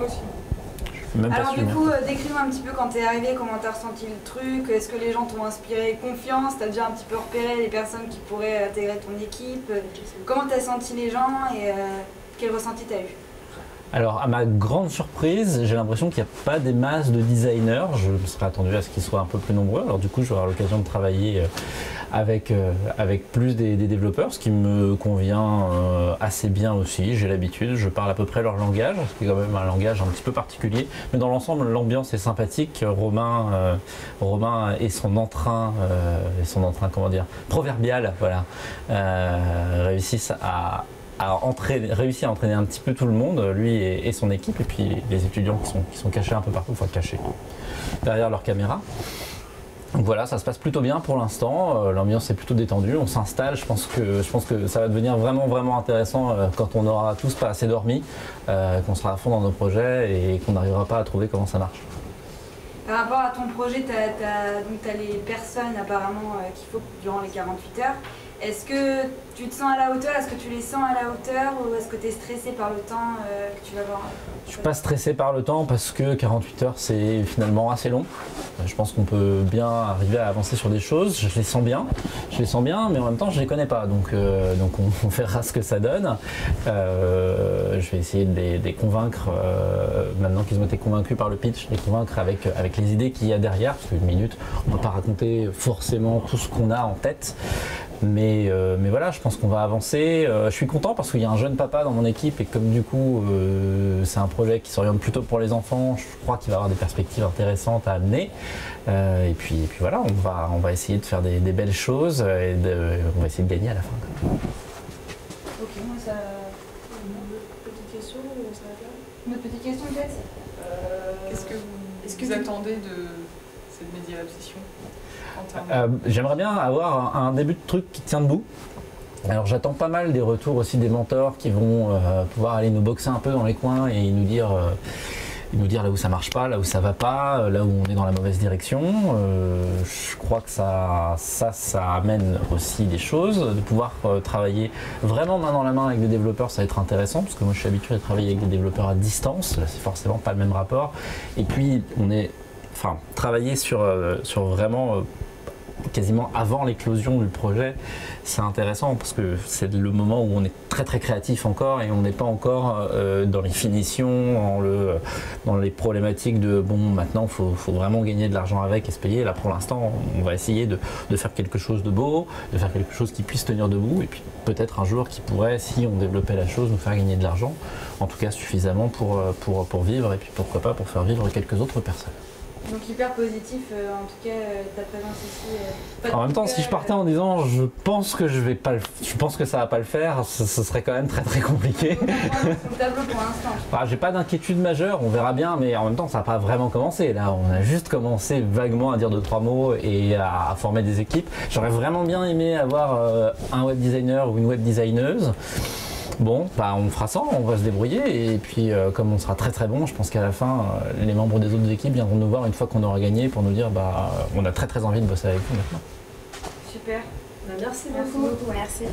moi aussi. Même pas Alors sûr, du coup, décris-moi un petit peu quand t'es arrivé, comment t'as ressenti le truc, est-ce que les gens t'ont inspiré confiance, t'as déjà un petit peu repéré les personnes qui pourraient intégrer ton équipe, comment t'as senti les gens et quel ressenti t'as eu? Alors, à ma grande surprise, j'ai l'impression qu'il n'y a pas des masses de designers. Je me serais attendu à ce qu'ils soient un peu plus nombreux. Alors du coup, je vais avoir l'occasion de travailler avec plus des développeurs, ce qui me convient assez bien aussi. J'ai l'habitude, je parle à peu près leur langage, ce qui est quand même un langage un petit peu particulier. Mais dans l'ensemble, l'ambiance est sympathique. Romain et son entrain, comment dire, proverbial, voilà, réussissent à réussi à entraîner un petit peu tout le monde, lui et son équipe, et puis les étudiants qui sont cachés un peu partout, enfin cachés derrière leur caméra. Donc voilà, ça se passe plutôt bien pour l'instant, l'ambiance est plutôt détendue, on s'installe, je pense que ça va devenir vraiment intéressant quand on aura tous pas assez dormi, qu'on sera à fond dans nos projets et qu'on n'arrivera pas à trouver comment ça marche. Par rapport à ton projet, t'as les personnes apparemment qu'il faut durant les 48 heures. Est-ce que tu te sens à la hauteur? Est-ce que tu les sens à la hauteur? Ou est-ce que tu es stressé par le temps que tu vas avoir? Je suis pas stressé par le temps parce que 48 heures c'est finalement assez long. Je pense qu'on peut bien arriver à avancer sur des choses. Je les sens bien, mais en même temps je les connais pas. Donc on verra ce que ça donne. Je vais essayer de les convaincre, maintenant qu'ils ont été convaincus par le pitch, les convaincre avec les idées qu'il y a derrière. Parce qu'une minute, on ne peut pas raconter forcément tout ce qu'on a en tête. Mais voilà, je pense qu'on va avancer. Je suis content parce qu'il y a un jeune papa dans mon équipe et comme du coup c'est un projet qui s'oriente plutôt pour les enfants, je crois qu'il va avoir des perspectives intéressantes à amener. Et puis voilà, on va essayer de faire des belles choses et on va essayer de gagner à la fin. Ok, moi ça... Une petite question ou ça va faire? Une autre petite question peut-être? Qu'est-ce que vous attendez de cette Media Lab session? J'aimerais bien avoir un début de truc qui tient debout. Alors j'attends pas mal des retours aussi des mentors qui vont pouvoir aller nous boxer un peu dans les coins et nous dire là où ça marche pas, là où ça va pas, là où on est dans la mauvaise direction. Je crois que ça amène aussi des choses, de pouvoir travailler vraiment main dans la main avec des développeurs, ça va être intéressant parce que moi je suis habitué à travailler avec des développeurs à distance, là c'est forcément pas le même rapport. Et puis travailler sur vraiment quasiment avant l'éclosion du projet, c'est intéressant parce que c'est le moment où on est très créatif encore et on n'est pas encore dans les finitions, dans les problématiques de bon maintenant faut vraiment gagner de l'argent avec et se payer. Là pour l'instant on va essayer de faire quelque chose de beau, de faire quelque chose qui puisse tenir debout et puis peut-être un jour qui pourrait, si on développait la chose, nous faire gagner de l'argent, en tout cas suffisamment pour vivre et puis pourquoi pas pour faire vivre quelques autres personnes. Donc hyper positif, en tout cas ta présence ici. En même temps, si je partais en disant je pense que ça va pas le faire, ce serait quand même très compliqué. Sur le tableau pour l'instant. J'ai pas d'inquiétude majeure, on verra bien, mais en même temps ça n'a pas vraiment commencé. Là, on a juste commencé vaguement à dire 2-3 mots et à former des équipes. J'aurais vraiment bien aimé avoir un web designer ou une web designeuse. Bon, on fera ça, on va se débrouiller et puis comme on sera très bon, je pense qu'à la fin, les membres des autres équipes viendront nous voir une fois qu'on aura gagné pour nous dire on a très envie de bosser avec vous maintenant. Super. Merci Merci beaucoup. beaucoup. Merci.